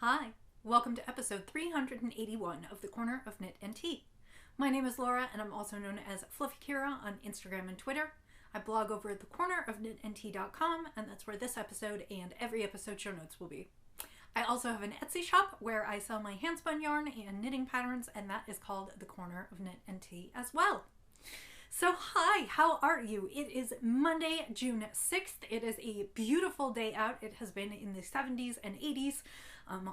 Hi, welcome to episode 381 of the Corner of Knit and Tea. My name is Laura and I'm also known as Fluffy Kira on Instagram and Twitter. I blog over at thecornerofknitandtea.com and that's where this episode and every episode show notes will be. I also have an Etsy shop where I sell my handspun yarn and knitting patterns, and that is called The Corner of Knit and Tea as well. So hi, how are you? It is Monday, June 6th. It is a beautiful day out. It has been in the 70s and 80s,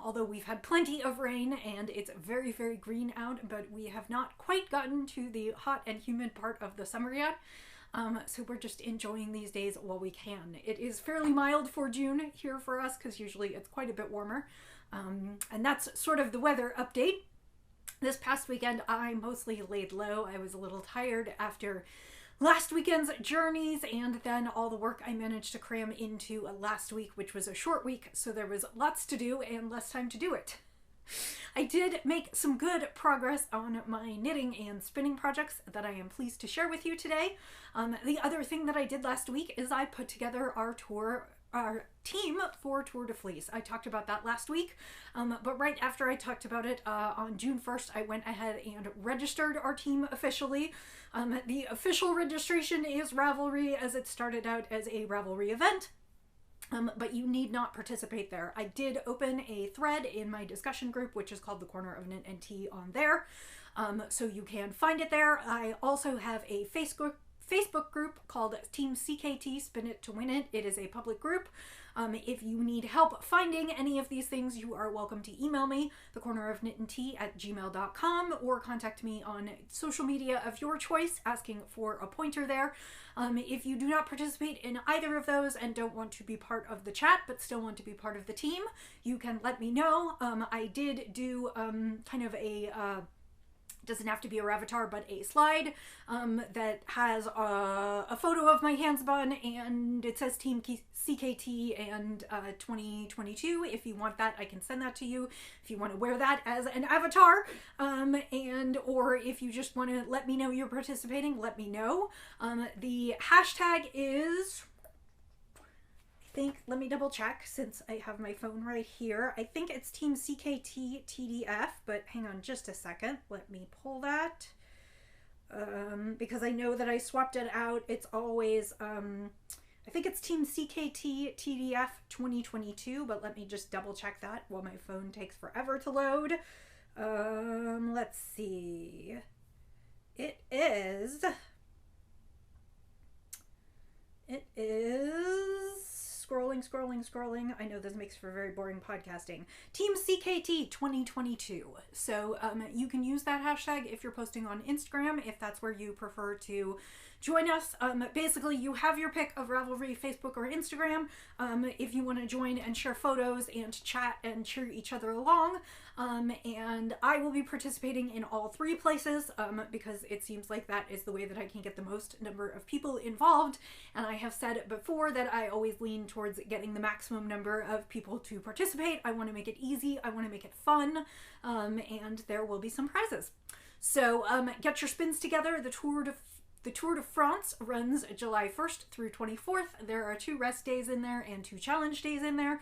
although we've had plenty of rain and it's very, very green out, but we have not quite gotten to the hot and humid part of the summer yet. So we're just enjoying these days while we can. It is fairly mild for June here for us because usually it's quite a bit warmer. And that's sort of the weather update. This past weekend, I mostly laid low. I was a little tired after last weekend's journeys and then all the work I managed to cram into last week, which was a short week. So there was lots to do and less time to do it. I did make some good progress on my knitting and spinning projects that I am pleased to share with you today. The other thing that I did last week is I put together our team for Tour de Fleece. I talked about that last week, but right after I talked about it on June 1st, I went ahead and registered our team officially. The official registration is Ravelry, as it started out as a Ravelry event. But you need not participate there. I did open a thread in my discussion group, which is called The Corner of Knit and Tea on there. So you can find it there. I also have a Facebook group called Team CKT Spin It to Win It. It is a public group. If you need help finding any of these things, you are welcome to email me, thecornerofknitandtea@gmail.com, or contact me on social media of your choice, asking for a pointer there. If you do not participate in either of those and don't want to be part of the chat, but still want to be part of the team, you can let me know. I did do kind of a doesn't have to be a Ravatar, but a slide that has a photo of my handspun, and it says Team CKT and 2022. If you want that, I can send that to you. If you want to wear that as an avatar, or if you just want to let me know you're participating, let me know. The hashtag is... let me double check since I have my phone right here. I think it's Team CKT TDF, but hang on just a second. Let me pull that. Because I know that I swapped it out. It's always, I think it's Team CKT TDF 2022, but let me just double check that while my phone takes forever to load. Let's see. It is scrolling. I know this makes for very boring podcasting. Team CKT 2022. So you can use that hashtag if you're posting on Instagram, if that's where you prefer to join us. Basically, you have your pick of Ravelry, Facebook, or Instagram. If you want to join and share photos and chat and cheer each other along. And I will be participating in all three places because it seems like that is the way that I can get the most number of people involved. And I have said before that I always lean towards getting the maximum number of people to participate. I want to make it easy. I want to make it fun. And there will be some prizes. So get your spins together. The Tour de France runs July 1st through 24th. There are 2 rest days in there and 2 challenge days in there.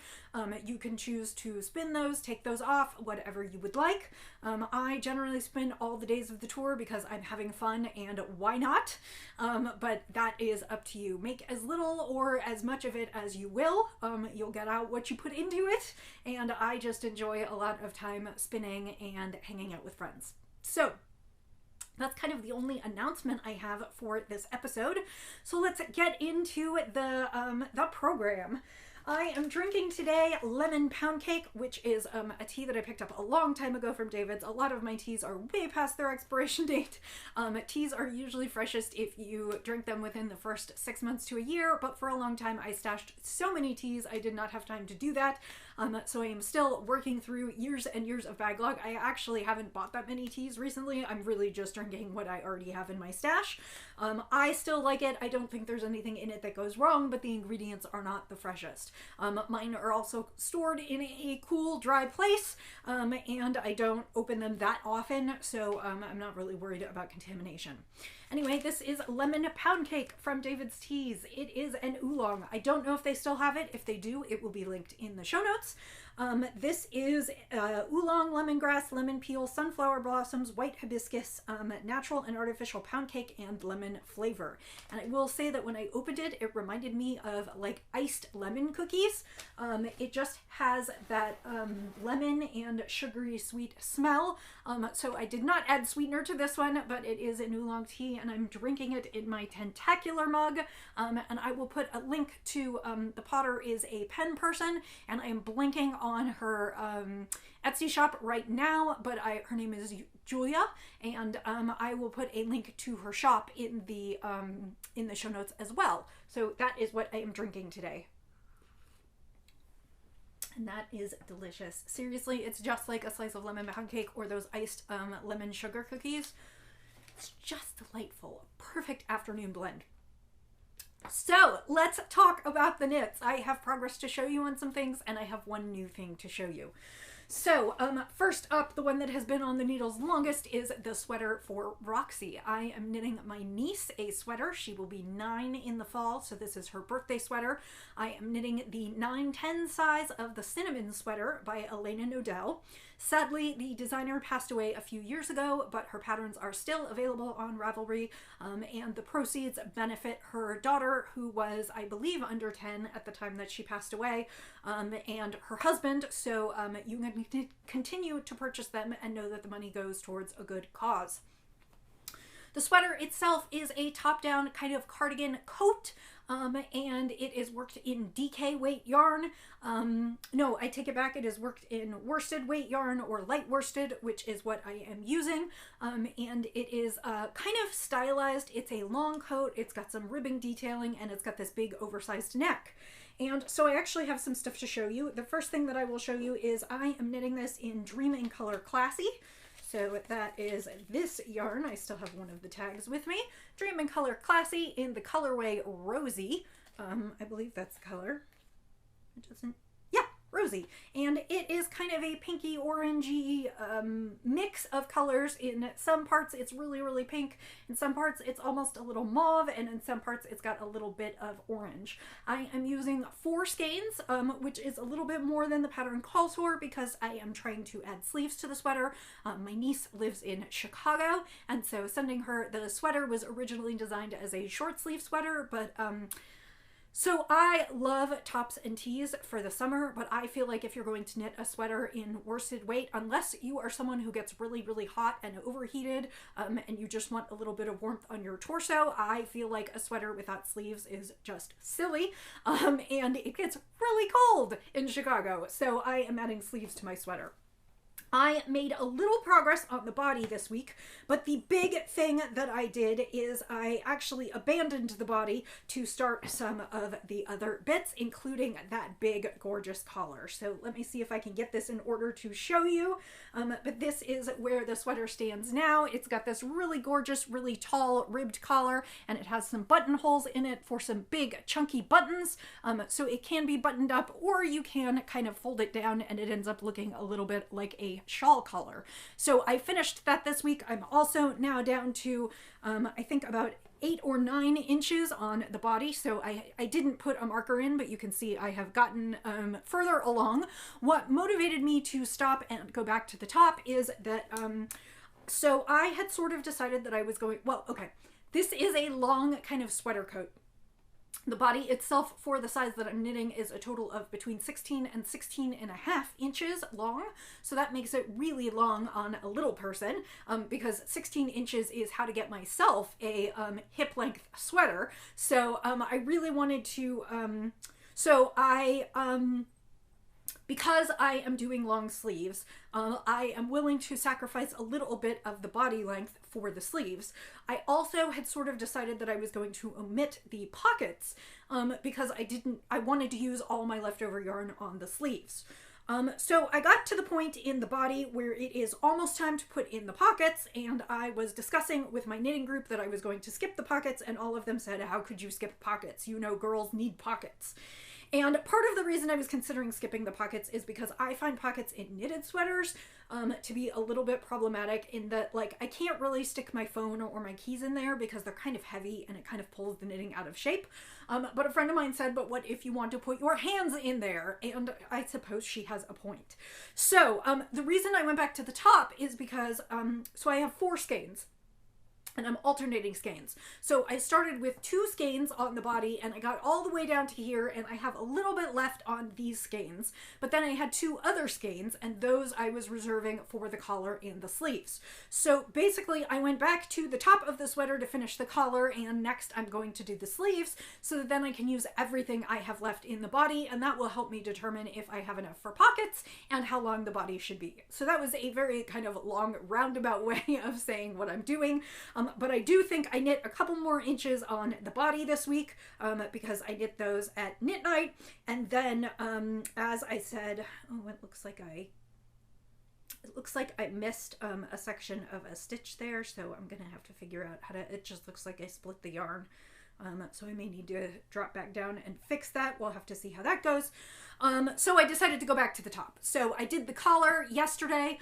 You can choose to spin those, take those off, whatever you would like. I generally spin all the days of the tour because I'm having fun and why not? But that is up to you. Make as little or as much of it as you will. You'll get out what you put into it. And I just enjoy a lot of time spinning and hanging out with friends. So that's kind of the only announcement I have for this episode. So let's get into the program. I am drinking today lemon pound cake, which is a tea that I picked up a long time ago from David's. A lot of my teas are way past their expiration date. Teas are usually freshest if you drink them within the first 6 months to a year, but for a long time I stashed so many teas I did not have time to do that. So I am still working through years and years of backlog. I actually haven't bought that many teas recently. I'm really just drinking what I already have in my stash. I still like it. I don't think there's anything in it that goes wrong, but the ingredients are not the freshest. Mine are also stored in a cool, dry place, and I don't open them that often, so I'm not really worried about contamination. Anyway, this is lemon pound cake from David's Teas. It is an oolong. I don't know if they still have it. If they do, it will be linked in the show notes. This is oolong, lemongrass, lemon peel, sunflower blossoms, white hibiscus, natural and artificial pound cake, and lemon flavor. And I will say that when I opened it, it reminded me of like iced lemon cookies. It just has that lemon and sugary sweet smell. So I did not add sweetener to this one, but it is an oolong tea, and I'm drinking it in my tentacular mug. And I will put a link to the potter is a pen person, and I am blanking on her Etsy shop right now, but her name is Julia, and I will put a link to her shop in the show notes as well. So that is what I am drinking today. And that is delicious. Seriously, it's just like a slice of lemon pound cake or those iced lemon sugar cookies. It's just delightful. Perfect afternoon blend. So let's talk about the knits. I have progress to show you on some things, and I have one new thing to show you. So first up, the one that has been on the needles longest is the sweater for Roxy. I am knitting my niece a sweater. She will be 9 in the fall, so this is her birthday sweater. I am knitting the 9-10 size of the cinnamon sweater by Elena Nodell. Sadly, the designer passed away a few years ago, but her patterns are still available on Ravelry, and the proceeds benefit her daughter, who was, I believe, under 10 at the time that she passed away, and her husband, so you can continue to purchase them and know that the money goes towards a good cause. The sweater itself is a top-down kind of cardigan coat, and it is worked in DK weight yarn. No, I take it back. It is worked in worsted weight yarn or light worsted, which is what I am using. And it is kind of stylized. It's a long coat. It's got some ribbing detailing, and it's got this big oversized neck. And so I actually have some stuff to show you. The first thing that I will show you is I am knitting this in Dream in Color Classy. So that is this yarn. I still have one of the tags with me. Dream in Color Classy in the colorway Rosy. I believe that's the color. It doesn't... Yeah, Rosy. And it is kind of a pinky orangey mix of colors. In some parts it's really, really pink. In some parts it's almost a little mauve. And in some parts it's got a little bit of orange. I am using 4 skeins, which is a little bit more than the pattern calls for because I am trying to add sleeves to the sweater. My niece lives in Chicago, and so sending her the sweater was originally designed as a short sleeve sweater, but so I love tops and tees for the summer, but I feel like if you're going to knit a sweater in worsted weight, unless you are someone who gets really, really hot and overheated, and you just want a little bit of warmth on your torso, I feel like a sweater without sleeves is just silly, and it gets really cold in Chicago, so I am adding sleeves to my sweater. I made a little progress on the body this week, but the big thing that I did is I actually abandoned the body to start some of the other bits, including that big gorgeous collar. So let me see if I can get this in order to show you. But this is where the sweater stands now. It's got this really gorgeous, really tall ribbed collar, and it has some buttonholes in it for some big chunky buttons. So it can be buttoned up, or you can kind of fold it down and it ends up looking a little bit like a shawl collar. So I finished that this week. I'm also now down to I think about 8 or 9 inches on the body, so I didn't put a marker in, but you can see I have gotten further along. What motivated me to stop and go back to the top is that so I had sort of decided that I was going, well, okay, this is a long kind of sweater coat. The body itself for the size that I'm knitting is a total of between 16 and 16 and a half inches long. So that makes it really long on a little person because 16 inches is how to get myself a hip length sweater. So I really wanted to, because I am doing long sleeves, I am willing to sacrifice a little bit of the body length for the sleeves. I also had sort of decided that I was going to omit the pockets because I wanted to use all my leftover yarn on the sleeves. So I got to the point in the body where it is almost time to put in the pockets, and I was discussing with my knitting group that I was going to skip the pockets, and all of them said, how could you skip pockets? You know, girls need pockets. And part of the reason I was considering skipping the pockets is because I find pockets in knitted sweaters to be a little bit problematic in that, like, I can't really stick my phone or my keys in there because they're kind of heavy and it kind of pulls the knitting out of shape. But a friend of mine said, but what if you want to put your hands in there? And I suppose she has a point. So the reason I went back to the top is because, so I have 4 skeins. And I'm alternating skeins. So I started with 2 skeins on the body and I got all the way down to here and I have a little bit left on these skeins. But then I had 2 other skeins and those I was reserving for the collar and the sleeves. So basically I went back to the top of the sweater to finish the collar, and next I'm going to do the sleeves so that then I can use everything I have left in the body, and that will help me determine if I have enough for pockets and how long the body should be. So that was a very kind of long roundabout way of saying what I'm doing. But I do think I knit a couple more inches on the body this week because I knit those at knit night. And then, as I said, oh, it looks like I missed a section of a stitch there. So I'm going to have to figure out how to, it just looks like I split the yarn. So I may need to drop back down and fix that. We'll have to see how that goes. So I decided to go back to the top. So I did the collar yesterday.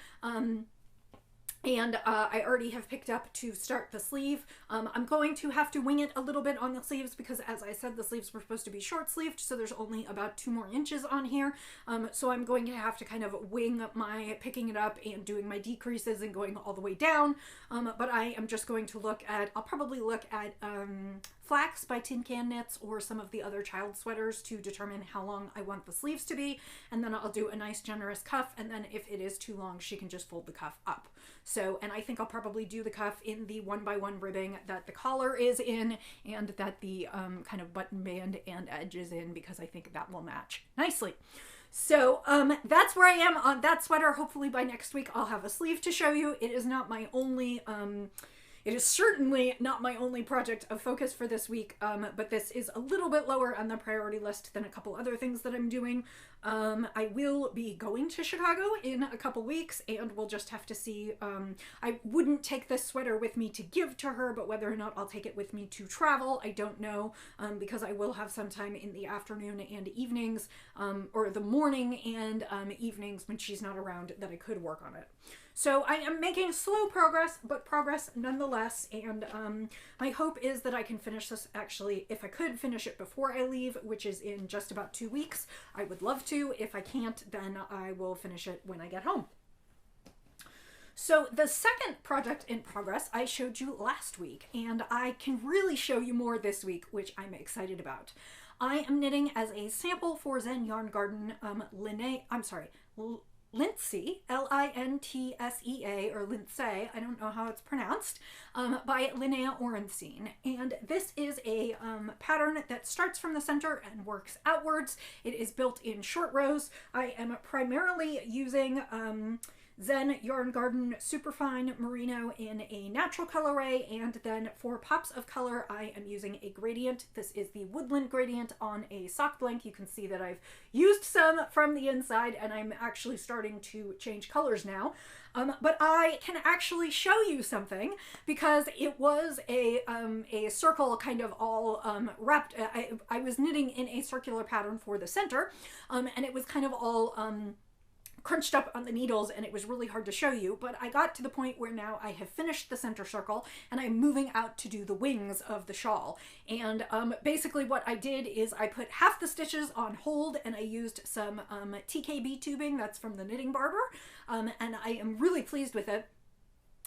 And I already have picked up to start the sleeve. I'm going to have to wing it a little bit on the sleeves because, as I said, the sleeves were supposed to be short sleeved, so there's only about 2 more inches on here. So I'm going to have to kind of wing my picking it up and doing my decreases and going all the way down. But I am just going to look at, I'll probably look at Flax by Tin Can Knits or some of the other child sweaters to determine how long I want the sleeves to be. And then I'll do a nice generous cuff. And then if it is too long, she can just fold the cuff up. So, and I think I'll probably do the cuff in the 1x1 ribbing that the collar is in and that the kind of button band and edge is in, because I think that will match nicely. So that's where I am on that sweater. Hopefully by next week I'll have a sleeve to show you. It is not my only it is certainly not my only project of focus for this week, but this is a little bit lower on the priority list than a couple other things that I'm doing. I will be going to Chicago in a couple weeks, and we'll just have to see. I wouldn't take this sweater with me to give to her, but whether or not I'll take it with me to travel, I don't know, because I will have some time in the afternoon and evenings, or the morning and evenings when she's not around, that I could work on it. So I am making slow progress, but progress nonetheless, and my hope is that I can finish this. Actually, if I could finish it before I leave, which is in just about 2 weeks, I would love to. If I can't, then I will finish it when I get home. So the second project in progress I showed you last week, and I can really show you more this week, which I'm excited about. I am knitting as a sample for Zen Yarn Garden Lintsea, L-I-N-T-S-E-A, or Lintsea, I don't know how it's pronounced, by Linnea Orenstein. And this is a pattern that starts from the center and works outwards. It is built in short rows. I am primarily using Zen Yarn Garden Superfine Merino in a natural colorway, and then for pops of color I am using a gradient. This is the Woodland Gradient on a sock blank. You can see that I've used some from the inside and I'm actually starting to change colors now. But I can actually show you something because it was a circle kind of all wrapped. I was knitting in a circular pattern for the center, and it was kind of all crunched up on the needles, and it was really hard to show you, but I got to the point where now I have finished the center circle and I'm moving out to do the wings of the shawl. And basically what I did is I put half the stitches on hold and I used some TKB tubing that's from the Knitting Barber, and I am really pleased with it.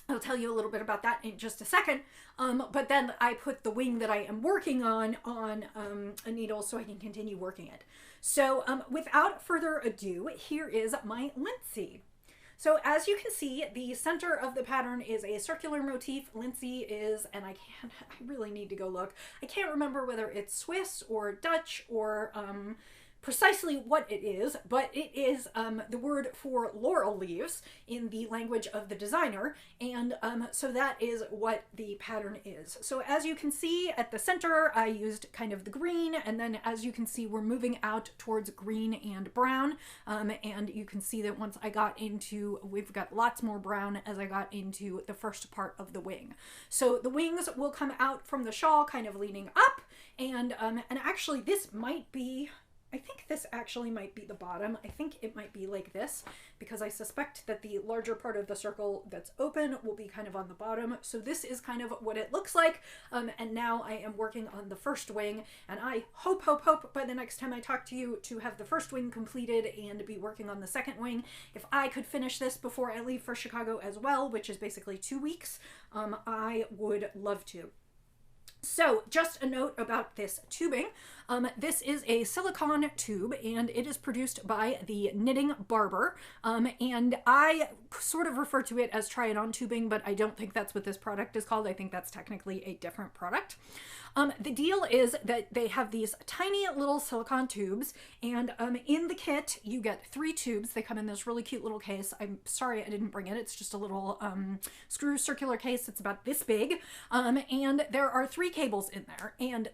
I'll tell you a little bit about that in just a second, but then I put the wing that I am working on a needle so I can continue working it. So without further ado, here is my Lintsea. So as you can see, the center of the pattern is a circular motif. Lintsea is, and I really need to go look. I can't remember whether it's Swiss or Dutch or precisely what it is, but it is the word for laurel leaves in the language of the designer, and so that is what the pattern is. So as you can see at the center, I used kind of the green, and then as you can see, we're moving out towards green and brown, and you can see that once I got into, we've got lots more brown as I got into the first part of the wing. So the wings will come out from the shawl kind of leaning up, and actually this might be, I think this actually might be the bottom. I think it might be like this because I suspect that the larger part of the circle that's open will be kind of on the bottom. So this is kind of what it looks like. And now I am working on the first wing, and I hope by the next time I talk to you to have the first wing completed and be working on the second wing. If I could finish this before I leave for Chicago as well, which is basically 2 weeks, I would love to. So just a note about this tubing. This is a silicone tube, and it is produced by the Knitting Barber. And I sort of refer to it as try-it-on tubing, but I don't think that's what this product is called. I think that's technically a different product. The deal is that they have these tiny little silicone tubes, and in the kit you get 3 tubes. They come in this really cute little case. I'm sorry I didn't bring it. It's just a little screw circular case. It's about this big, and there are 3 cables in there, and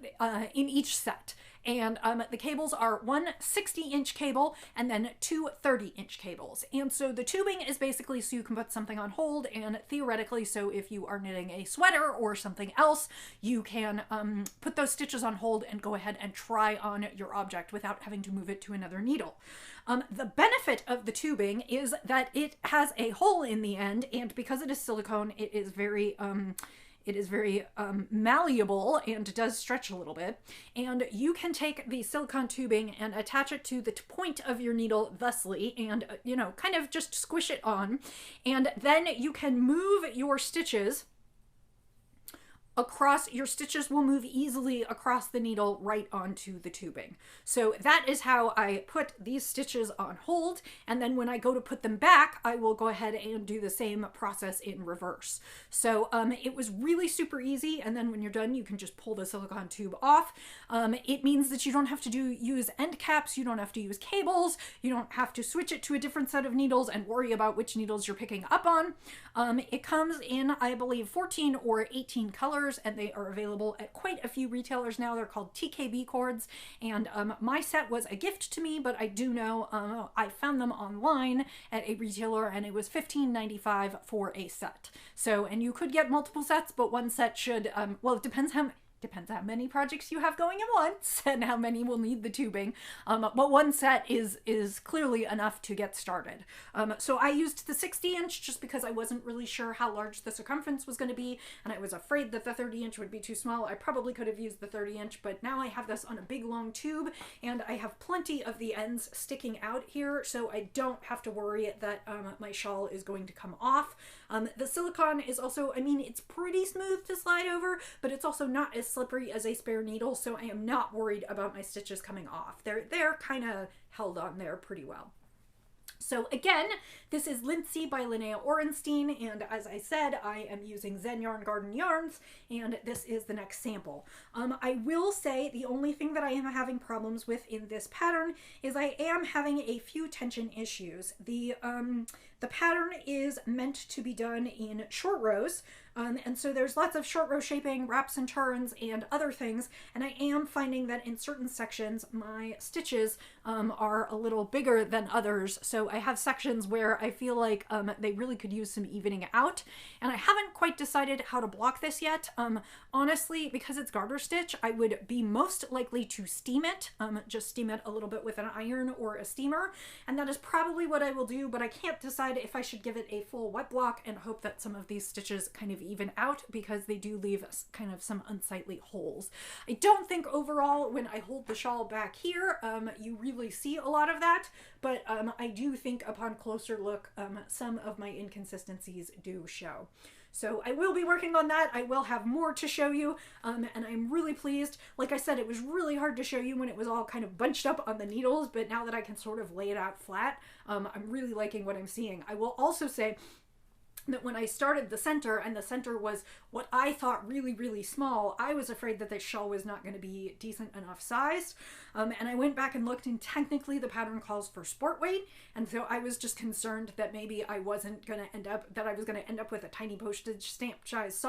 in each set. And the cables are one 60-inch cable and then 2 30-inch cables. And so the tubing is basically so you can put something on hold, and theoretically, so if you are knitting a sweater or something else, you can put those stitches on hold and go ahead and try on your object without having to move it to another needle. The benefit of the tubing is that it has a hole in the end, and because it is silicone, it is very malleable and does stretch a little bit. And you can take the silicone tubing and attach it to the point of your needle thusly and, kind of just squish it on. And then you can move your stitches across. Your stitches will move easily across the needle right onto the tubing. So that is how I put these stitches on hold, and then when I go to put them back, I will go ahead and do the same process in reverse. So it was really super easy, and then when you're done, you can just pull the silicone tube off. It means that you don't have to use end caps, you don't have to use cables, you don't have to switch it to a different set of needles and worry about which needles you're picking up on. It comes in, I believe, 14 or 18 colors, and they are available at quite a few retailers now. They're called TKB cords, and my set was a gift to me, but I do know I found them online at a retailer, and it was $15.95 for a set. So, and you could get multiple sets, but one set should, well, it depends how many projects you have going at once and how many will need the tubing. But one set is clearly enough to get started. So I used the 60-inch just because I wasn't really sure how large the circumference was going to be, and I was afraid that the 30-inch would be too small. I probably could have used the 30-inch, but now I have this on a big long tube, and I have plenty of the ends sticking out here, so I don't have to worry that my shawl is going to come off. The silicone is also, it's pretty smooth to slide over, but it's also not as slippery as a spare needle, so I am not worried about my stitches coming off. They're kind of held on there pretty well. So again, this is Lindsay by Linnea Orenstein, and as I said, I am using Zen Yarn Garden Yarns, and this is the next sample. I will say the only thing that I am having problems with in this pattern is I am having a few tension issues. The pattern is meant to be done in short rows, and so there's lots of short row shaping, wraps and turns, and other things, and I am finding that in certain sections my stitches are a little bigger than others, so I have sections where I feel like they really could use some evening out, and I haven't quite decided how to block this yet. Honestly, because it's garter stitch, I would be most likely to steam it, just steam it a little bit with an iron or a steamer, and that is probably what I will do, but I can't decide if I should give it a full wet block and hope that some of these stitches kind of even out, because they do leave kind of some unsightly holes. I don't think overall when I hold the shawl back here you really see a lot of that, but I do think upon closer look some of my inconsistencies do show. So I will be working on that. I will have more to show you, and I'm really pleased. Like I said, it was really hard to show you when it was all kind of bunched up on the needles, but now that I can sort of lay it out flat, I'm really liking what I'm seeing. I will also say that when I started the center, and the center was what I thought really, really small, I was afraid that this shawl was not going to be decent enough sized. And I went back and looked, and technically the pattern calls for sport weight, and so I was just concerned that maybe I was going to end up with a tiny postage stamp sized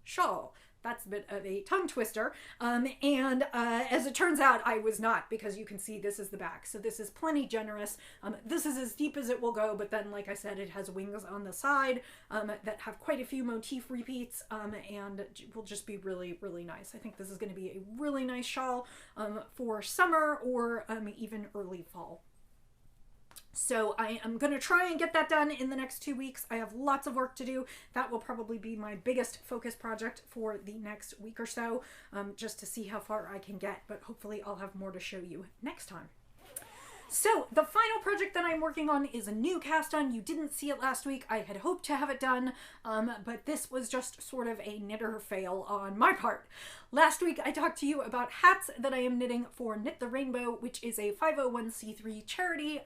shawl. that's a bit of a tongue twister. And as it turns out, I was not, because you can see this is the back. So this is plenty generous. This is as deep as it will go, but then, like I said, it has wings on the side that have quite a few motif repeats, and will just be really, really nice. I think this is going to be a really nice shawl for summer or even early fall. So I am going to try and get that done in the next 2 weeks. I have lots of work to do. That will probably be my biggest focus project for the next week or so, just to see how far I can get. But hopefully I'll have more to show you next time. So the final project that I'm working on is a new cast on. You didn't see it last week. I had hoped to have it done, but this was just sort of a knitter fail on my part. Last week I talked to you about hats that I am knitting for Knit the Rainbow, which is a 501c3 charity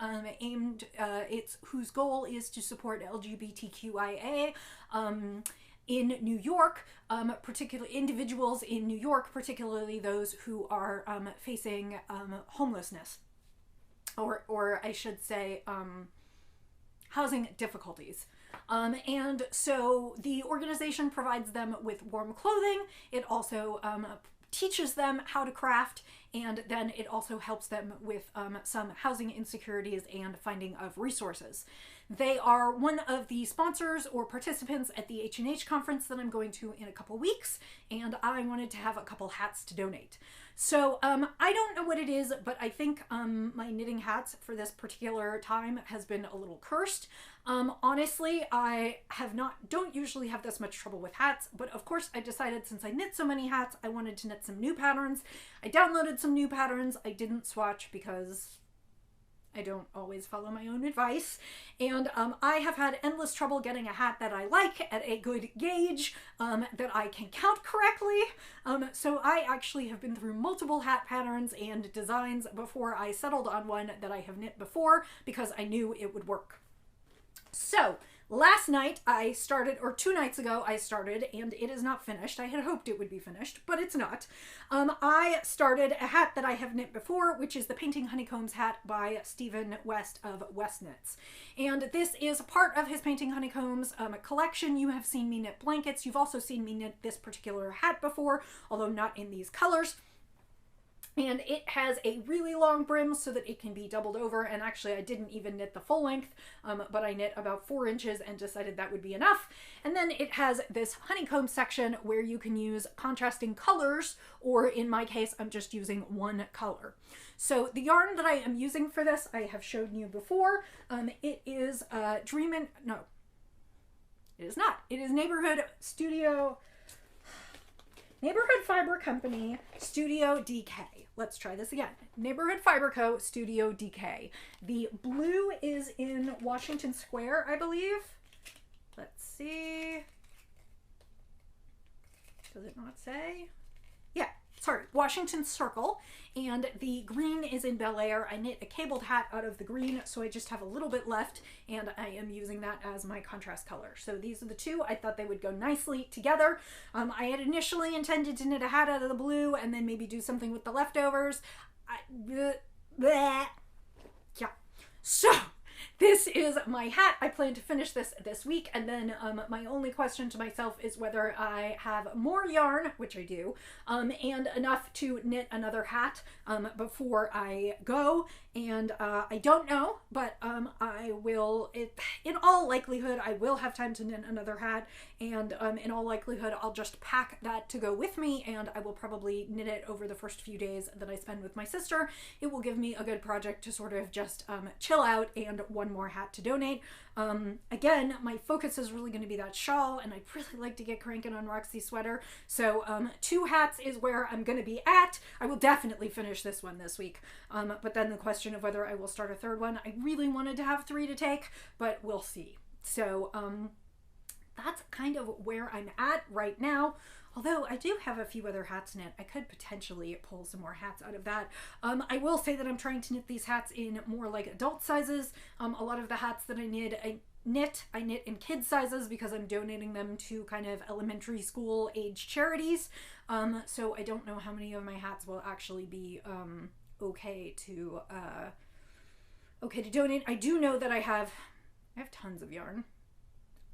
whose goal is to support LGBTQIA in New York, particularly individuals in New York, particularly those who are facing homelessness. Or I should say, housing difficulties. And so the organization provides them with warm clothing. It also teaches them how to craft, and then it also helps them with some housing insecurities and finding of resources. They are one of the sponsors or participants at the H&H conference that I'm going to in a couple weeks, and I wanted to have a couple hats to donate. So I don't know what it is, but I think my knitting hats for this particular time has been a little cursed. Honestly, I don't usually have this much trouble with hats, but of course I decided, since I knit so many hats, I wanted to knit some new patterns. I downloaded some new patterns. I didn't swatch because I don't always follow my own advice, and I have had endless trouble getting a hat that I like at a good gauge, that I can count correctly, so I actually have been through multiple hat patterns and designs before I settled on one that I have knit before, because I knew it would work. So last night I started, or 2 nights ago I started, and it is not finished. I had hoped it would be finished, but it's not. I started a hat that I have knit before, which is the Painting Honeycombs hat by Stephen West of West Knits. And this is part of his Painting Honeycombs collection. You have seen me knit blankets. You've also seen me knit this particular hat before, although not in these colors. And it has a really long brim so that it can be doubled over, and actually I didn't even knit the full length, but I knit about 4 inches and decided that would be enough. And then it has this honeycomb section where you can use contrasting colors, or in my case I'm just using one color. So the yarn that I am using for this I have shown you before. It is no, it is not. It is Neighborhood Fiber Company Studio DK. Let's try this again. Neighborhood Fiber Co. Studio DK. The blue is in Washington Square, I believe. Let's see. Does it not say? Yeah, sorry, Washington Circle. And the green is in Bel Air. I knit a cabled hat out of the green, so I just have a little bit left, and I am using that as my contrast color. So these are the two. I thought they would go nicely together. I had initially intended to knit a hat out of the blue and then maybe do something with the leftovers. Yeah. So this is my hat. I plan to finish this week, and then my only question to myself is whether I have more yarn, which I do, and enough to knit another hat before I go. And I don't know, but I will, in all likelihood, I will have time to knit another hat, and in all likelihood, I'll just pack that to go with me, and I will probably knit it over the first few days that I spend with my sister. It will give me a good project to sort of just chill out, and one more hat to donate. Again, my focus is really going to be that shawl, and I'd really like to get cranking on Roxy's sweater. So 2 hats is where I'm going to be at. I will definitely finish this one this week. But then the question of whether I will start a third one, I really wanted to have 3 to take, but we'll see. So that's kind of where I'm at right now. Although I do have a few other hats knit, I could potentially pull some more hats out of that. I will say that I'm trying to knit these hats in more like adult sizes. A lot of the hats that I knit in kid sizes because I'm donating them to kind of elementary school age charities. So I don't know how many of my hats will actually be okay to donate. I do know that I have tons of yarn.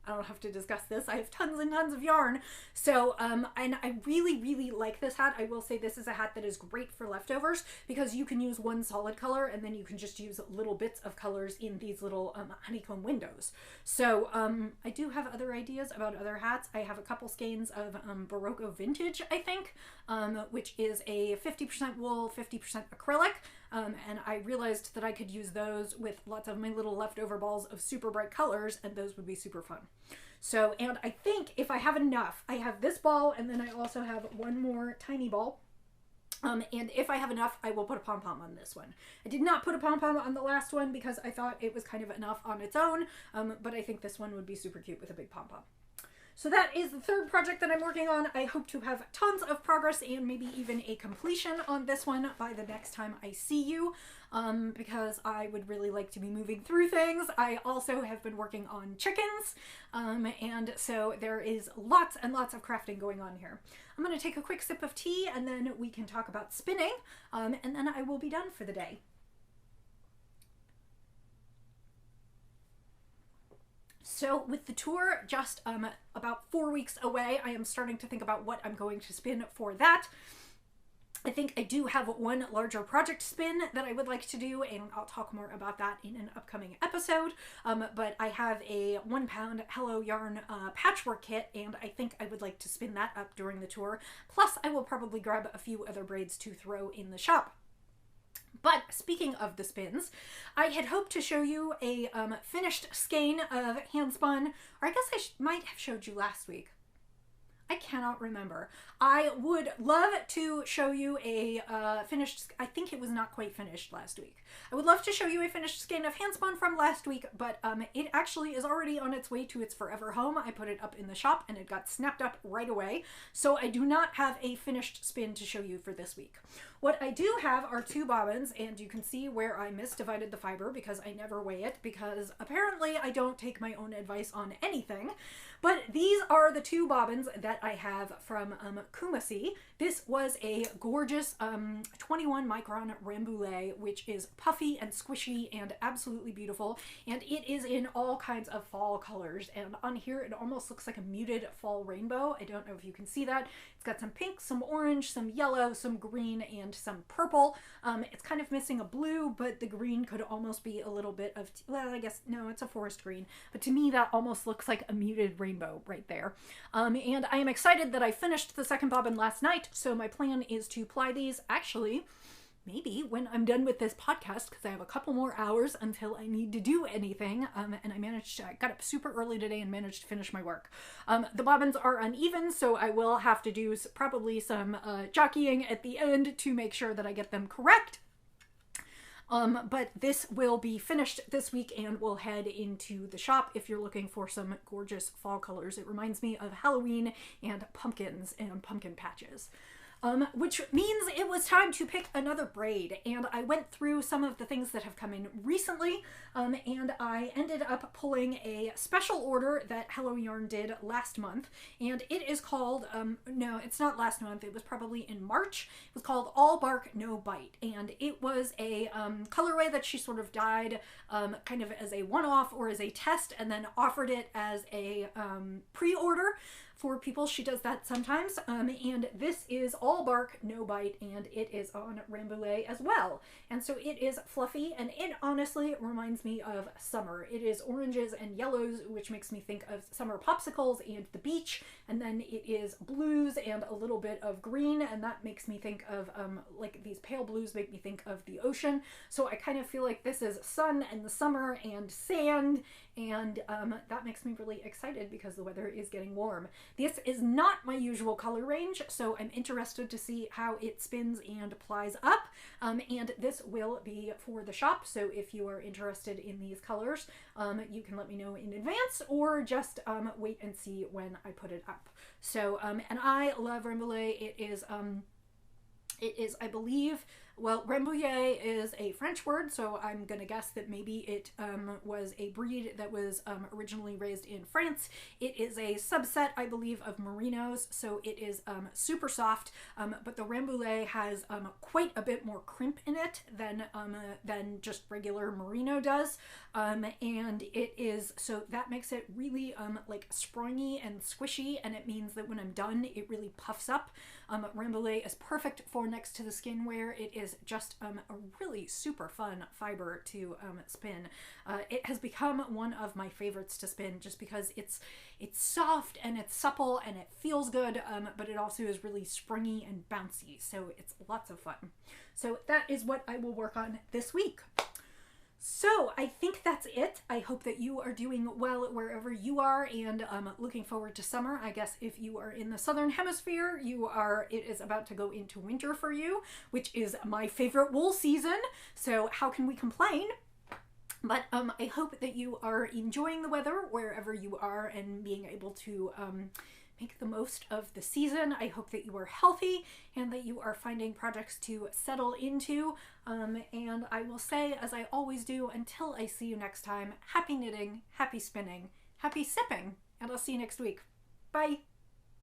I don't have to discuss this. I have tons and tons of yarn. So, and I really, really like this hat. I will say this is a hat that is great for leftovers because you can use one solid color and then you can just use little bits of colors in these little honeycomb windows. So, I do have other ideas about other hats. I have a couple skeins of Barocco Vintage, I think, which is a 50% wool, 50% acrylic. And I realized that I could use those with lots of my little leftover balls of super bright colors, and those would be super fun. So, and I think if I have enough, I have this ball, and then I also have one more tiny ball. And if I have enough, I will put a pom-pom on this one. I did not put a pom-pom on the last one because I thought it was kind of enough on its own, but I think this one would be super cute with a big pom-pom. So that is the third project that I'm working on. I hope to have tons of progress and maybe even a completion on this one by the next time I see you, because I would really like to be moving through things. I also have been working on chickens, and so there is lots and lots of crafting going on here. I'm going to take a quick sip of tea and then we can talk about spinning, and then I will be done for the day. So with the tour just about 4 weeks away, I am starting to think about what I'm going to spin for that. I think I do have one larger project spin that I would like to do, and I'll talk more about that in an upcoming episode. But I have a 1 pound Hello Yarn patchwork kit, and I think I would like to spin that up during the tour. Plus, I will probably grab a few other braids to throw in the shop. But speaking of the spins, I had hoped to show you a finished skein of handspun, or I guess I might have showed you last week. I cannot remember. I would love to show you a finished, I think it was not quite finished last week. I would love to show you a finished skein of handspun from last week, but it actually is already on its way to its forever home. I put it up in the shop and it got snapped up right away. So I do not have a finished spin to show you for this week. What I do have are 2 bobbins, and you can see where I misdivided the fiber because I never weigh it, because apparently I don't take my own advice on anything. But these are the 2 bobbins that I have from Kumasi. This was a gorgeous 21 micron Rambouillet, which is puffy and squishy and absolutely beautiful. And it is in all kinds of fall colors. And on here, it almost looks like a muted fall rainbow. I don't know if you can see that. It's got some pink, some orange, some yellow, some green, and some purple. It's kind of missing a blue, but the green could almost be a little bit of, well, I guess, no, it's a forest green. But to me, that almost looks like a muted rainbow right there. And I am excited that I finished the second bobbin last night, so my plan is to ply these actually maybe when I'm done with this podcast, because I have a couple more hours until I need to do anything, and I got up super early today and managed to finish my work. The bobbins are uneven, so I will have to do probably some jockeying at the end to make sure that I get them correct. But this will be finished this week and we'll head into the shop if you're looking for some gorgeous fall colors. It reminds me of Halloween and pumpkins and pumpkin patches. Which means it was time to pick another braid, and I went through some of the things that have come in recently, and I ended up pulling a special order that Hello Yarn did last month, and it is called, no, it's not last month, it was probably in March. It was called All Bark No Bite, and it was a colorway that she sort of dyed kind of as a one-off or as a test, and then offered it as a pre-order for people. She does that sometimes, and this is All Bark No Bite, and it is on Rambouillet as well. And so it is fluffy, and it honestly reminds me of summer. It is oranges and yellows, which makes me think of summer popsicles and the beach, and then it is blues and a little bit of green, and that makes me think of, like these pale blues make me think of the ocean. So I kind of feel like this is sun and the summer and sand, and that makes me really excited because the weather is getting warm. This is not my usual color range, so I'm interested to see how it spins and plies up, and this will be for the shop, so if you are interested in these colors, you can let me know in advance or just wait and see when I put it up. So, and I love Rambouillet. It is, I believe, Well, Rambouillet is a French word, so I'm going to guess that maybe it was a breed that was originally raised in France. It is a subset, I believe, of Merinos, so it is super soft, but the Rambouillet has quite a bit more crimp in it than just regular Merino does, and it is, so that makes it really like springy and squishy, and it means that when I'm done, it really puffs up. Rambouillet is perfect for next to the skin wear. It is just a really super fun fiber to spin. It has become one of my favorites to spin just because it's soft and it's supple and it feels good, but it also is really springy and bouncy, so it's lots of fun. So that is what I will work on this week. So I think that's it. I hope that you are doing well wherever you are, and looking forward to summer. I guess if you are in the southern hemisphere, it is about to go into winter for you, which is my favorite wool season. So how can we complain? But I hope that you are enjoying the weather wherever you are and being able to make the most of the season. I hope that you are healthy and that you are finding projects to settle into. And I will say, as I always do, until I see you next time, happy knitting, happy spinning, happy sipping, and I'll see you next week. Bye!